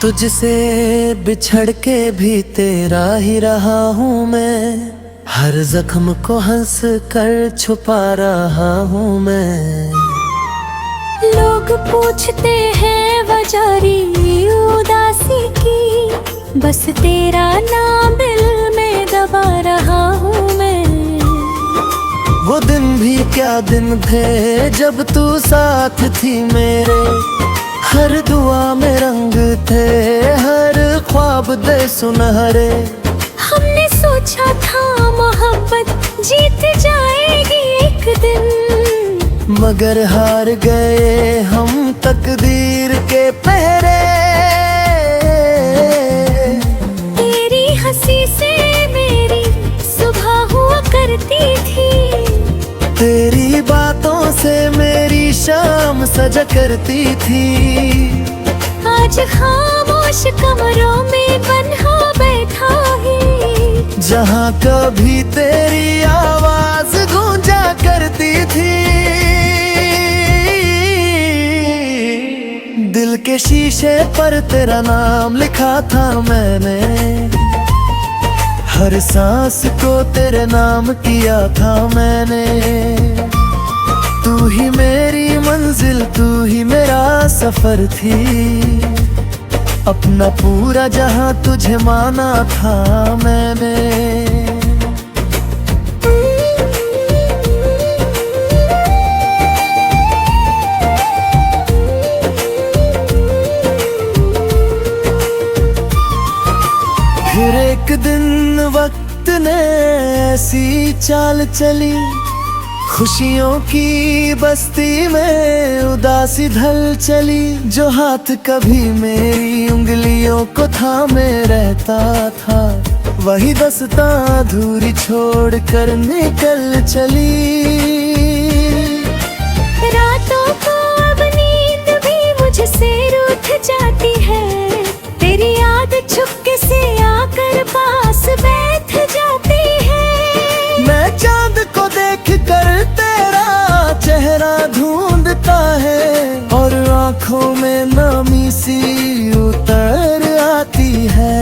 तुझसे बिछड़ के भी तेरा ही रहा हूँ मैं, हर जख्म को हंस कर छुपा रहा हूँ मैं। लोग पूछते हैं वजह उदासी की, बस तेरा नाम दिल में दबा रहा हूँ मैं। वो दिन भी क्या दिन थे जब तू साथ थी मेरे, हर दुआ में रंग थे, हर ख्वाब दे सुनहरे। हमने सोचा था मोहब्बत जीत जाएगी एक दिन, मगर हार गए हम तकदीर के पहरे। तेरी हंसी से मेरी सुबह हुआ करती थी, तेरी बातों से मेरी शाम सजा करती थी। आज खामोश कमरों में बन्हा बैठा ही, जहाँ कभी तेरी आवाज गूंजा करती थी। दिल के शीशे पर तेरा नाम लिखा था मैंने, हर सांस को तेरे नाम किया था मैंने। तू ही मेरी मंजिल, तू ही मेरा सफर थी, अपना पूरा जहां तुझे माना था मैंने। फिर एक दिन वक्त ने ऐसी चाल चली, खुशियों की बस्ती में उदासी ढल चली। जो हाथ कभी मेरी उंगलियों को थामे रहता था, वही दस्तां अधूरी छोड़ कर निकल चली। रातों को अब नींद भी मुझसे रूठ जाती है, तेरी याद चुपके से आकर पास बैठ जाती है। मैं चांद को देख कर तेरा चेहरा ढूंढता है, और आंखों में नमी सी उतर आती है।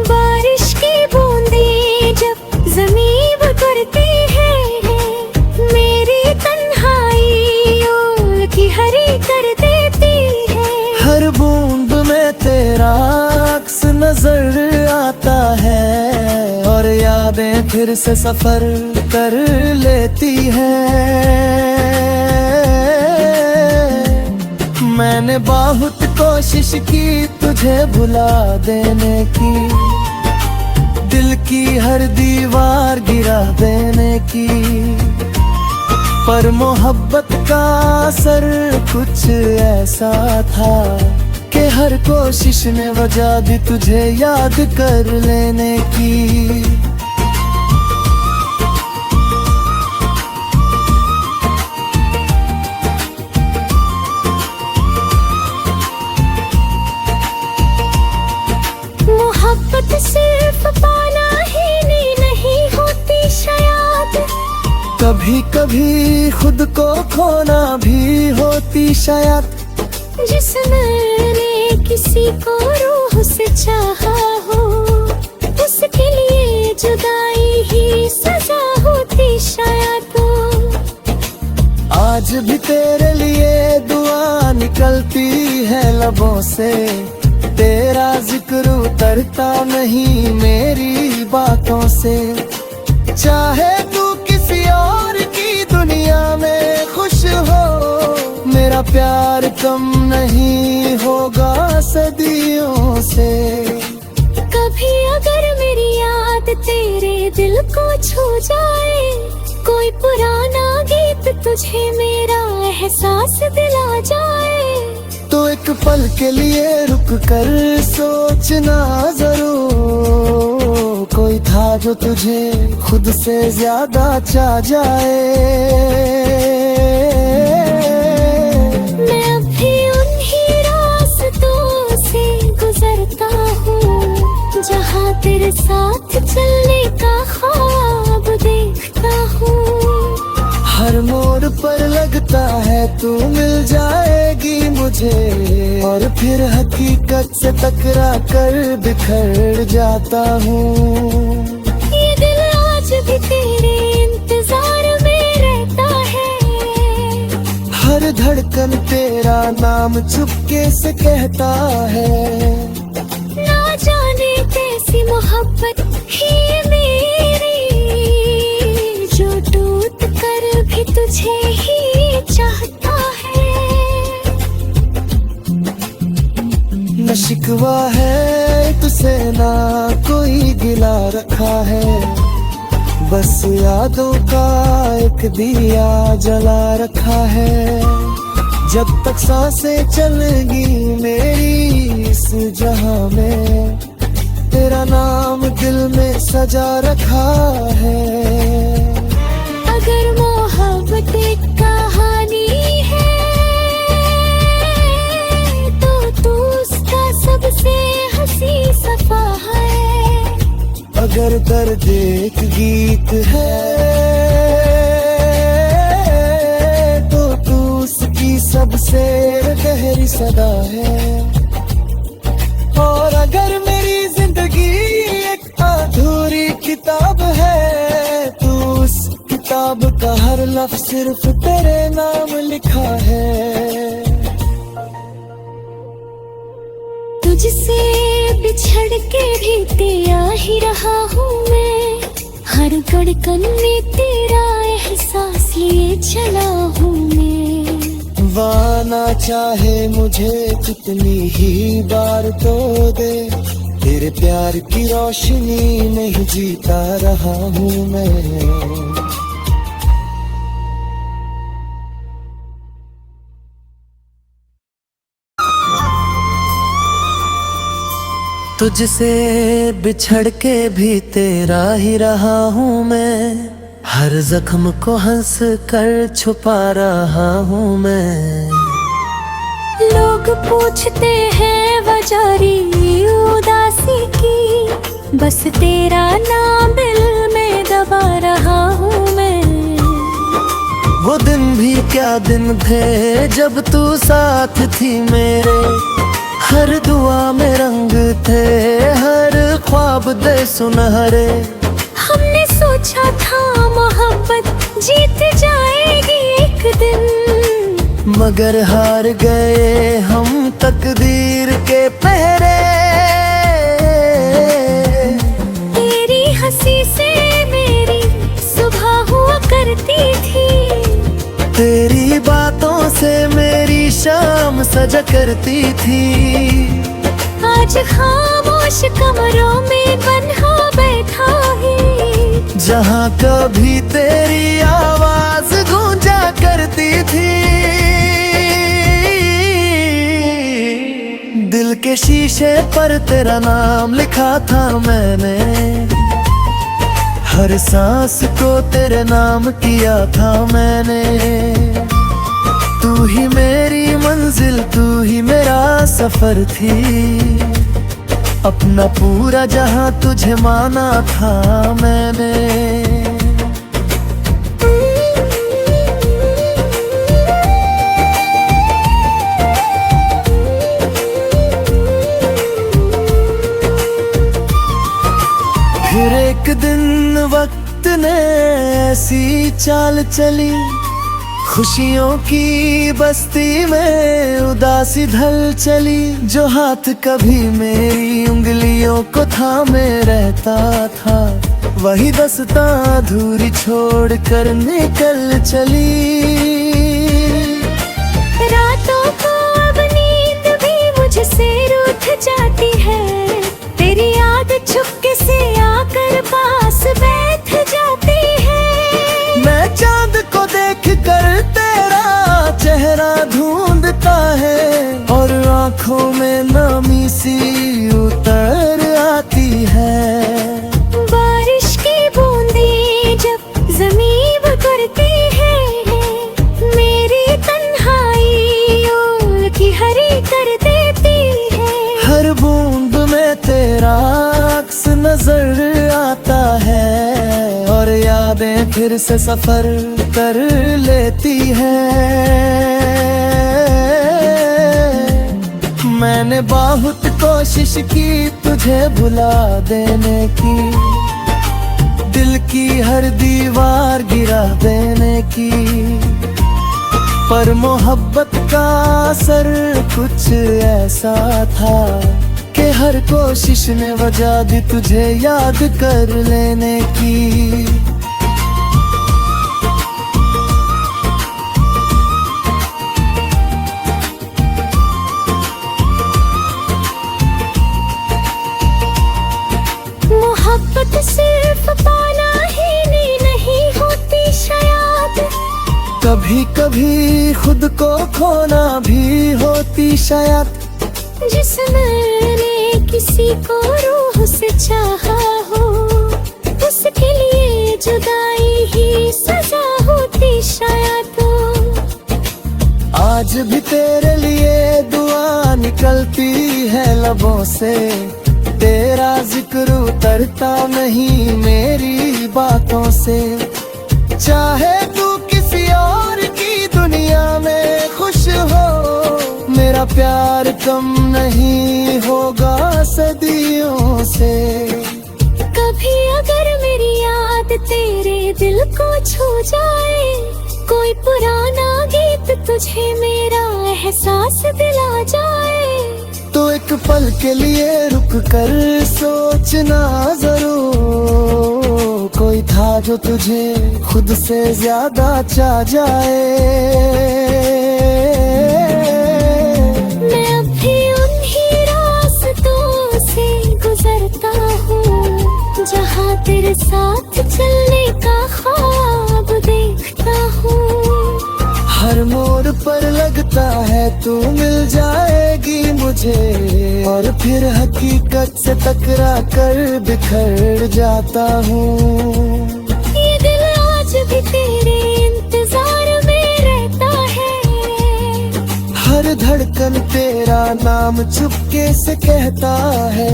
बारिश की बूंदें जब ज़मीन पर गिरती है, मेरी तन्हाई की हरी कर देती है। हर बूंद में तेरा अक्स नजर आता है, और यादें फिर से सफर कर लेती है। मैंने बहुत कोशिश की तुझे भुला देने की, दिल की हर दीवार गिरा देने की, पर मोहब्बत का असर कुछ ऐसा था कि हर कोशिश ने वजह दी तुझे याद कर लेने की। मोहब्बत सिर्फ पाना ही नहीं होती शायद, कभी कभी खुद को खोना भी होती शायद। जिसने किसी को रूह से चाहा हो, उसके लिए जुदाई ही सजा होती शायद। आज भी तेरे लिए दुआ निकलती है लबों से, तेरा जिक्र उतरता नहीं मेरी बातों से। चाहे तू किसी और की दुनिया में खुश हो, मेरा प्यार कम नहीं होगा सदियों से। कभी अगर मेरी याद तेरे दिल को छू जाए, कोई पुराना गीत तुझे मेरा एहसास दिला जाए, तो एक पल के लिए रुक कर सोचना जरूर, कोई था जो तुझे खुद से ज्यादा चाह जाए। मैं अब भी उन्हीं रास्तों से गुजरता हूँ, जहाँ तेरे साथ चलने का ख्वाब देखता हूँ। हर मोड़ पर लगता है तू मिल जाएगी मुझे, और फिर हकीकत से टकरा कर बिखर जाता हूँ। ये दिल आज भी तेरे इंतजार में रहता है, हर धड़कन तेरा नाम चुपके से कहता है। ना जाने कैसी मोहब्बत ही मेरी, जो टूट कर भी तुझे ही चाहता है। न शिकवा है तुझसे ना कोई गिला रखा है, बस यादों का एक दिया जला रखा है। जब तक सांसें चलेंगी मेरी इस जहां में, तेरा नाम दिल में सजा रखा है। अगर मोहब्बत एक कहानी है तो तू उसका सबसे हंसी सफा है। अगर दर्द एक गीत है तो तू उसकी सबसे गहरी सदा है। और अगर मेरी जिंदगी एक अधूरी किताब है, तो उस किताब का हर लफ्ज सिर्फ तेरे नाम लिखा है। तुझसे बिछड़ के भी तेरा ही रहा हूँ मैं, हर धड़कन में तेरा एहसास लिए चला हूँ मैं। वाना चाहे मुझे कितनी ही बार तो दे, तेरे प्यार की रोशनी में ही जीता रहा हूँ मैं। तुझसे बिछड़ के भी तेरा ही रहा हूँ मैं, हर जख्म को हंस कर छुपा रहा हूँ मैं। लोग पूछते हैं वजारी उदासी की, बस तेरा नाम दिल में दबा रहा हूँ मैं। वो दिन भी क्या दिन थे जब तू साथ थी मेरे, हर दुआ में रंग थे, हर ख्वाब दे सुनहरे। हमने सोचा था मोहब्बत जीत जाएगी एक दिन, मगर हार गए हम तकदीर के पहरे। तेरी हंसी से मेरी सुबह हुआ करती थी, तेरी बातों से मेरी शाम सजा करती थी। आज खामोश कमरों में बन्हा बैठा है, जहाँ कभी तेरी आवाज गूंजा करती थी। दिल के शीशे पर तेरा नाम लिखा था मैंने, हर सांस को तेरे नाम किया था मैंने। तू ही मेरी मंजिल, तू ही मेरा सफर थी, अपना पूरा जहां तुझे माना था मैंने। फिर एक दिन वक्त ने ऐसी चाल चली, खुशियों की बस्ती में उदासी ढल चली। जो हाथ कभी मेरी उंगलियों को थामे रहता था, वही दस्तां अधूरी छोड़ कर निकल चली। रातों को अब नींद भी मुझसे रूठ जाती है, तेरी याद चुपके से आकर पास बैठ जाती है। मैं चांद को देख कर तेरा चेहरा ढूंढता है, और आंखों में नमी सी उतर आती है। बारिश की बूंदें जब ज़मीन पर गिरती है, मेरी तन्हाई की हरी कर देती है। हर बूंद में तेरा अक्स नजर आता है, और यादें फिर से सफर कर लेती है। मैंने बहुत कोशिश की तुझे भुला देने की, दिल की हर दीवार गिरा देने की, पर मोहब्बत का असर कुछ ऐसा था कि हर कोशिश ने वजह दी तुझे याद कर लेने की। मोहब्बत सिर्फ पाना ही नहीं होती शायद, कभी कभी खुद को खोना भी होती शायद। जिस मैंने किसी को रूह से चाहा हो, उसके लिए जुदाई ही सजा होती शायद। आज भी तेरे लिए दुआ निकलती है लबों से, तेरा जिक्र उतरता नहीं मेरी बातों से। चाहे तू किसी और की दुनिया में खुश हो, मेरा प्यार कम नहीं होगा सदियों से। कभी अगर मेरी याद तेरे दिल को छू जाए, कोई पुराना गीत तुझे मेरा एहसास दिला जाए, तो एक पल के लिए रुक कर सोचना जरूर, कोई था जो तुझे खुद से ज्यादा चाह जाए। मैं अब भी उन्हीं रास्तों से गुजरता हूँ, जहाँ तेरे साथ चलने का ख्वाब देखता हूँ। हर मोड़ पर लगता है तू मिल जाएगी मुझे, और फिर हकीकत से टकरा कर बिखर जाता हूँ। ये दिल आज भी तेरे इंतजार में रहता है, हर धड़कन तेरा नाम चुपके से कहता है।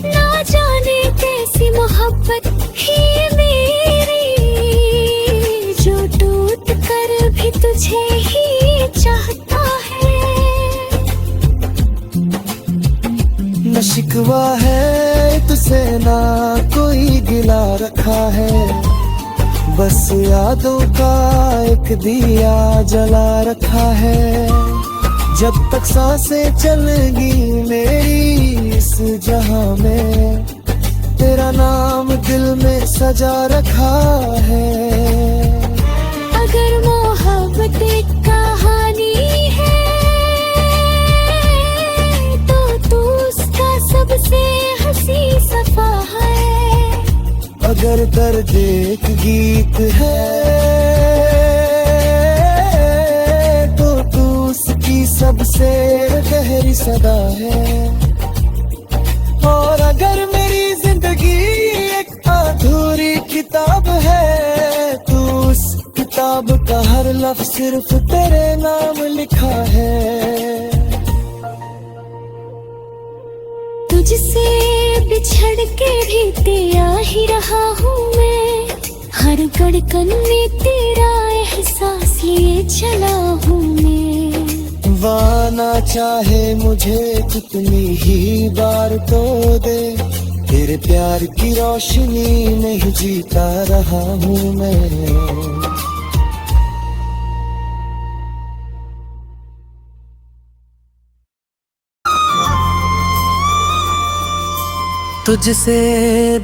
ना जाने कैसी मोहब्बत ही मेरी, जो टूट कर भी तुझे ही चाहता है। न शिकवा है तुझसे ना कोई गिला रखा है, बस यादों का एक दिया जला रखा है। जब तक सांसें चलेंगी मेरी इस जहां में, तेरा नाम दिल में सजा रखा है। अगर मोहब्बत एक कहानी है, तो तू उसका सबसे हंसी सफा है। अगर दर्द एक गीत है, तो तू उसकी सबसे गहरी सदा है। और अगर मेरी जिंदगी एक अधूरी किताब है, तो उस किताब का हर लफ्ज सिर्फ तेरे नाम लिखा है। तुझसे बिछड़ के भी तेरा ही रहा हूँ मैं, हर धड़कन में तेरा एहसास लिए चला हूँ मैं। वाना चाहे मुझे कितनी ही बार तो दे, तेरे प्यार की रोशनी नहीं जीता रहा हूँ मैं। तुझसे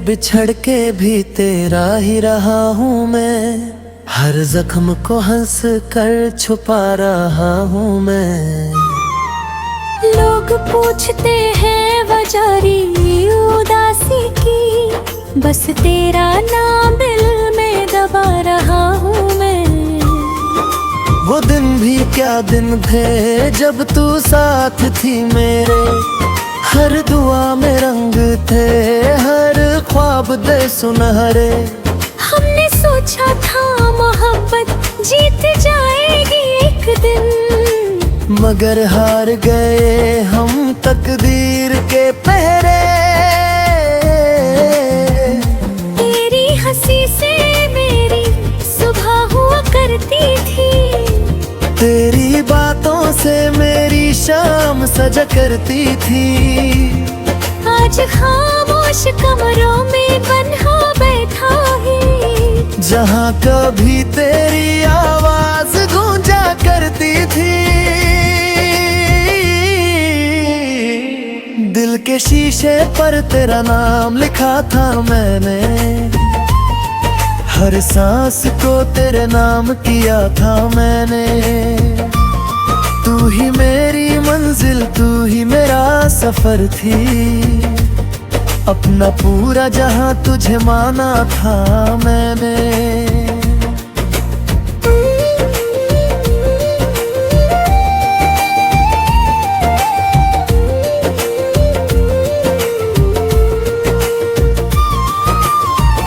बिछड़ के भी तेरा ही रहा हूँ मैं, हर जख्म को हंस कर छुपा रहा हूँ मैं। लोग पूछते हैं वजारी उदासी की, बस तेरा नाम दिल में दबा रहा हूँ मैं। वो दिन भी क्या दिन थे जब तू साथ थी मेरे, हर दुआ में रंग थे, हर ख्वाब दे सुनहरे। हमने सोचा था मोहब्बत जीत जाएगी एक दिन, मगर हार गए हम तकदीर के पहरे। तेरी हंसी से मेरी सुबह हुआ करती थी, तेरी बातों से मेरी शाम नाम सजा करती थी। आज खामोश कमरों में बन्हा बैठा है। जहाँ कभी तेरी आवाज गूंजा करती थी। दिल के शीशे पर तेरा नाम लिखा था मैंने। हर सांस को तेरे नाम किया था मैंने। तू ही मेरी मंजिल, तू ही मेरा सफर थी। अपना पूरा जहां तुझे माना था मैंने।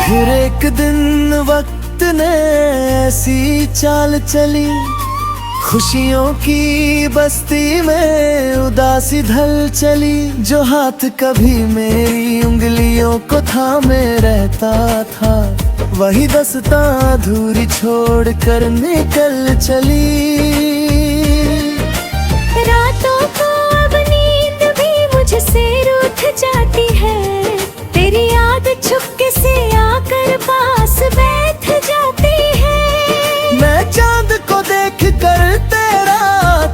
फिर एक दिन वक्त ने ऐसी चाल चली, खुशियों की बस्ती में उदासी ढल चली। जो हाथ कभी मेरी उंगलियों को थामे रहता था, वही दस्तां अधूरी छोड़ कर निकल चली। रातों को अब नींद भी मुझसे रूठ जाती है। तेरी याद चुपके से आकर पास बैठ जाती है। मैं चांद को देख कर तेरा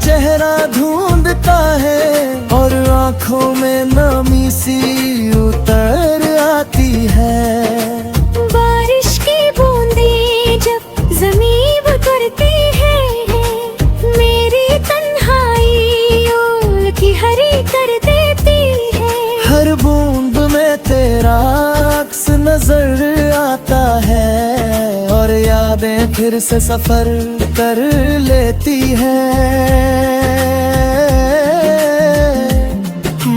चेहरा ढूंढता है, और आंखों में नमी सी उतर आती है। बारिश की बूंदें जब ज़मीं पर गिरती है, मेरी तन्हाइयों की हरी कर देती है। हर बूंद में तेरा अक्स नजर आता है, और यादें फिर से सफर कर लेती है।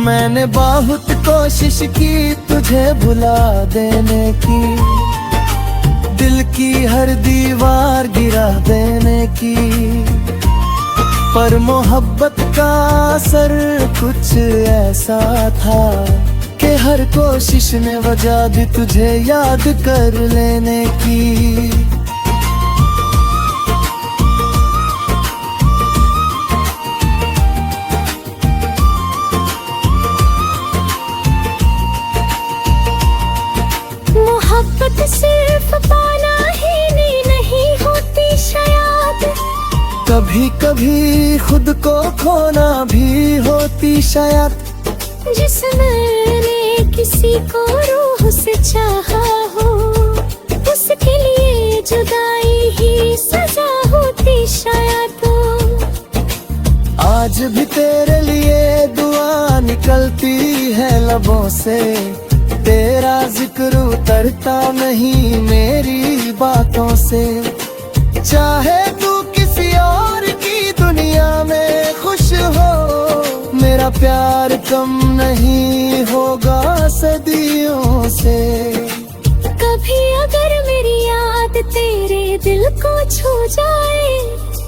मैंने बहुत कोशिश की तुझे भुला देने की, दिल की हर दीवार गिरा देने की। पर मोहब्बत का असर कुछ ऐसा था कि हर कोशिश ने वजह दी तुझे याद कर लेने की। मोहब्बत सिर्फ पाना ही नहीं होती शायद, कभी कभी खुद को खोना भी होती शायद। जिसने किसी को रूह से चाहा हो, उसके लिए जुदाई ही सजा होती शायद। आज भी तेरे लिए दुआ निकलती है लबों से, तेरा जिक्र उतरता नहीं मेरी बातों से। चाहे तू किसी और की दुनिया में खुश हो, मेरा प्यार कम नहीं होगा सदियों से। कभी अगर मेरी याद तेरे दिल को छू जाए,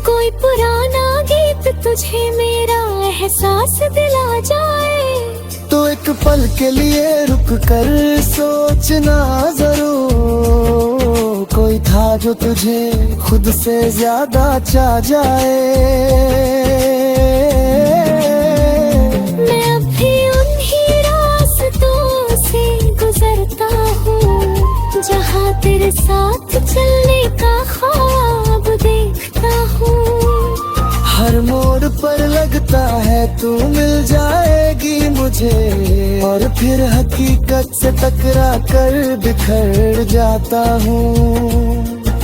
कोई पुराना गीत तुझे मेरा एहसास दिला जाए, तो एक पल के लिए रुक कर सोचना जरूर। कोई था जो तुझे खुद से ज्यादा चाह जाए। मैं अब भी उन्हीं रास्तों से गुजरता हूँ, जहाँ तेरे साथ चलने का ख्वाब देखता हूँ। हर मोड़ पर लगता है तू मिल जाएगी मुझे, और फिर हकीकत से टकरा कर बिखर जाता हूँ।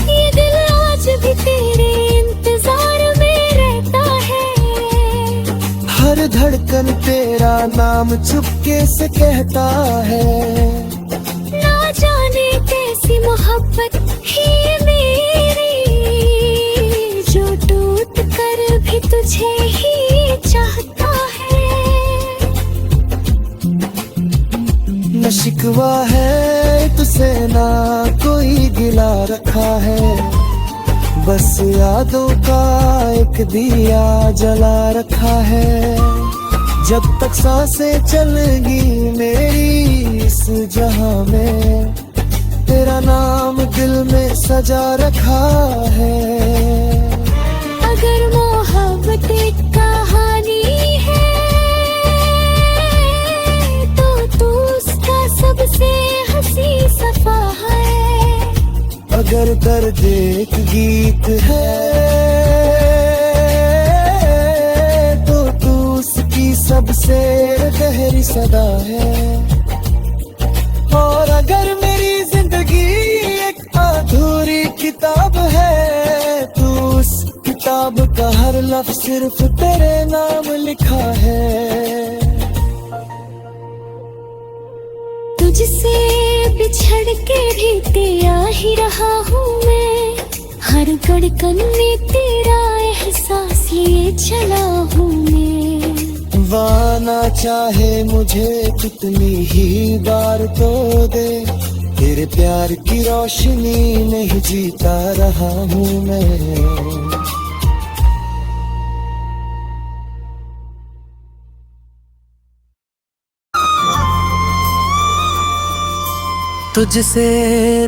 ये दिल आज भी तेरे इंतजार में रहता है। हर धड़कन तेरा नाम चुपके से कहता है। ना जाने कैसी मोहब्बत ही मेरी, जो टूट कर भी तुझे ही चाहता है। न शिकवा है तुझसे ना कोई गिला रखा है, बस यादों का एक दिया जला रखा है। जब तक सांसें चलेंगी मेरी इस जहां में, तेरा नाम दिल में सजा रखा है। अगर मोहब्बत एक कहानी है, दर्द एक गीत है, तो तू उसकी सबसे गहरी सदा है। और अगर मेरी जिंदगी एक अधूरी किताब है, तो उस किताब का हर लफ्ज सिर्फ तेरे नाम लिखा है। तुझसे बिछड़ के भी तेरा ही रहा हूँ मैं, हर धड़कन में तेरा एहसास लिए चला हूँ मैं। वाना चाहे मुझे कितनी ही बार तो दे, तेरे प्यार की रोशनी नहीं जीता रहा हूँ मैं। तुझसे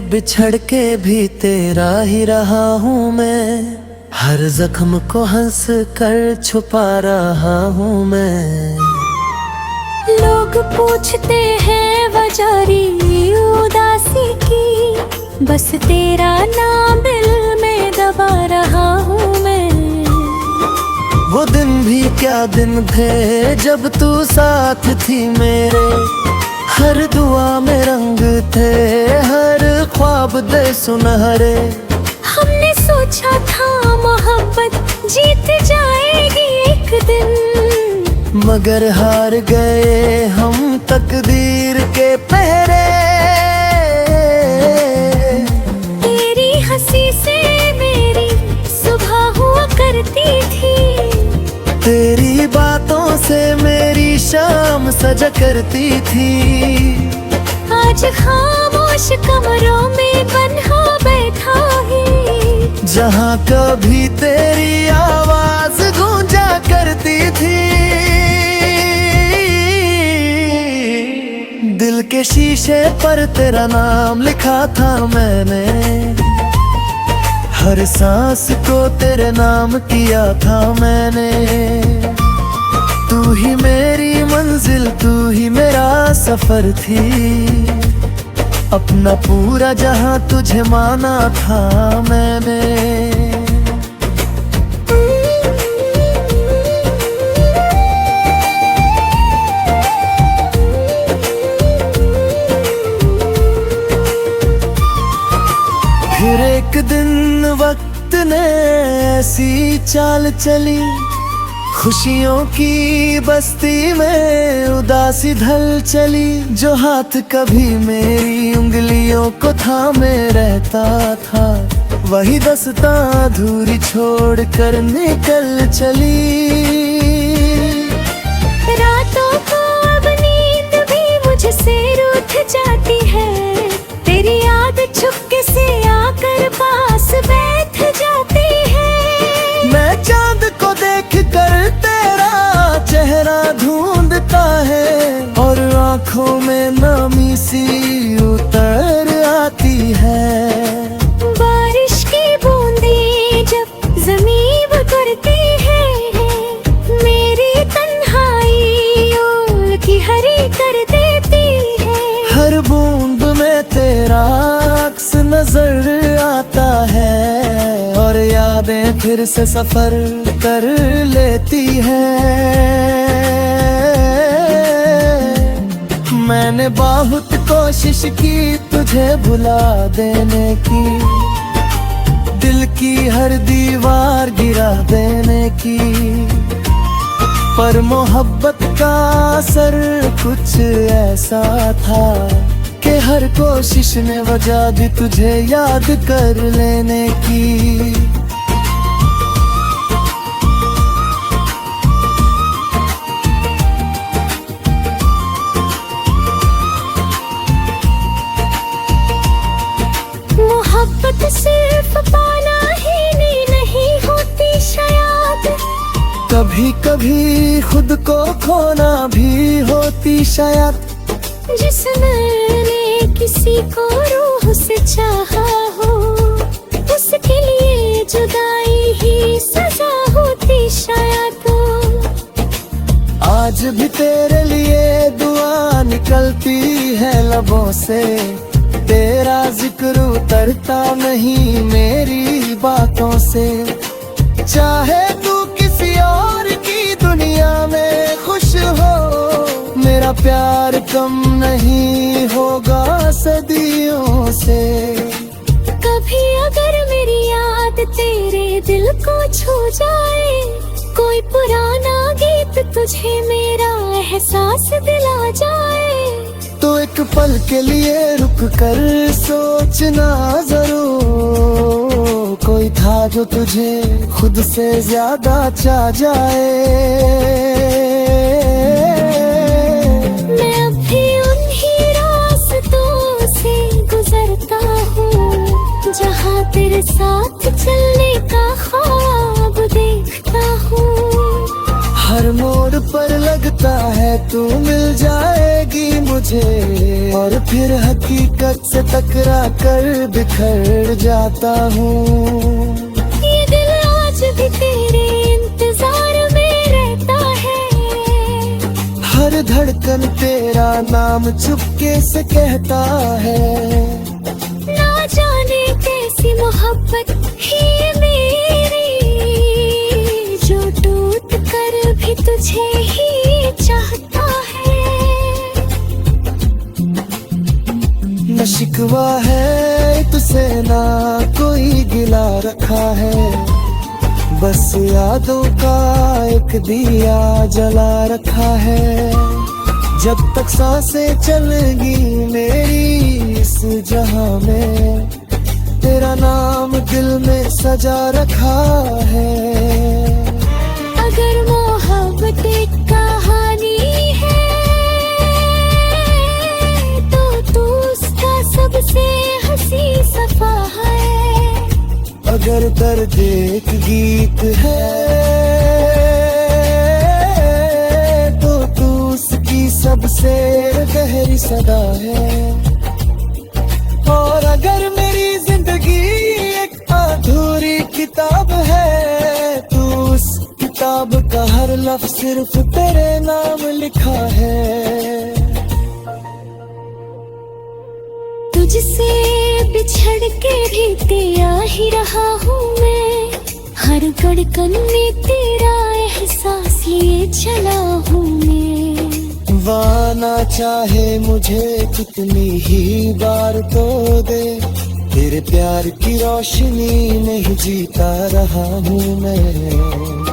बिछड़ के भी तेरा ही रहा हूँ मैं, हर जख्म को हंस कर छुपा रहा हूँ मैं। लोग पूछते हैं वजारी उदासी की, बस तेरा नाम दिल में दबा रहा हूँ मैं। वो दिन भी क्या दिन थे जब तू साथ थी मेरे, हर दुआ में रंग थे, हर ख्वाब दे सुनहरे। हमने सोचा था मोहब्बत जीत जाएगी एक दिन, मगर हार गए हम तकदीर के पहरे। तेरी हंसी से मेरी सुबह हुआ करती थी, तेरी बातों से मेरी शाम सजा करती थी। आज खामोश कमरों में बन्हा बैठा है, जहाँ कभी तेरी आवाज गूंजा करती थी। दिल के शीशे पर तेरा नाम लिखा था मैंने, हर सांस को तेरे नाम किया था मैंने। तू ही मेरी मंजिल, तू ही मेरा सफर थी, अपना पूरा जहां तुझे माना था मैंने। फिर एक दिन वक्त ने ऐसी चाल चली, खुशियों की बस्ती में उदासी ढल चली। जो हाथ कभी मेरी उंगलियों को थामे रहता था, वही दस्तां अधूरी छोड़ कर निकल चली। रातों को अब नींद भी मुझसे रूठ जाती है, तेरी याद चुपके से आकर पास बैठ जाती है। मैं चांद को देख कर तेरा चेहरा ढूंढता है, और आंखों में नमी सी उतर आती है। बारिश की बूंदें जब ज़मीन पर गिरती है, मेरी तन्हाई की हरी कर देती है। हर बूंद में तेरा अक्स नजर आता है, और यादें फिर से सफर कर लेती है। मैंने बहुत कोशिश की तुझे भुला देने की, दिल की हर दीवार गिरा देने की, पर मोहब्बत का असर कुछ ऐसा था कि हर कोशिश ने वजह दी तुझे याद कर लेने की। मोहब्बत सिर्फ पाना ही नहीं होती शायद, कभी कभी खुद को खोना भी होती शायद। जिसने किसी को रूह से चाहा हो, उसके लिए जुदाई ही सजा होती शायद। आज भी तेरे लिए दुआ निकलती है लबों से, तेरा जिक्र उतरता नहीं मेरी बातों से। चाहे तू किसी और की दुनिया में खुश हो, मेरा प्यार कम नहीं होगा सदियों से। कभी अगर मेरी याद तेरे दिल को छू जाए, कोई पुराना गीत तुझे मेरा एहसास दिला जाए, तो एक पल के लिए रुक कर सोचना जरूर, कोई था जो तुझे खुद से ज्यादा चाह जाए। मैं अब भी उन्हीं रास्तों से गुजरता हूँ, जहाँ तेरे साथ चलने का ख्वाब देखता हूँ। हर मोड़ पर लगता है तू मिल जाएगी मुझे, और फिर हकीकत से टकरा कर बिखर जाता हूँ। ये दिल आज भी तेरे इंतजार में रहता है, हर धड़कन तेरा नाम चुपके से कहता है। ना जाने कैसी मोहब्बत ही मेरी, जो टूट कर भी तुझे ही चाहता है। न शिकवा है तुझसे ना कोई गिला रखा है, बस यादों का एक दिया जला रखा है। जब तक सांसें चलेंगी मेरी इस जहां में, तेरा नाम दिल में सजा रखा है। अगर मोहब्बत एक कहानी है, तो तू उसका सबसे हंसी सफा है। अगर दर्द एक गीत है, तो तू उसकी सबसे गहरी सदा है। और अगर मेरी जिंदगी एक अधूरी किताब है, तो उस किताब का हर लफ्ज सिर्फ तेरे नाम लिखा है। तुझसे बिछड़ के भी तेरा ही रहा हूँ मैं, हर धड़कन में तेरा एहसास लिए चला हूँ मैं। वाना चाहे मुझे कितनी ही बार तो दे, तेरे प्यार की रोशनी में ही जीता रहा हूँ मैं।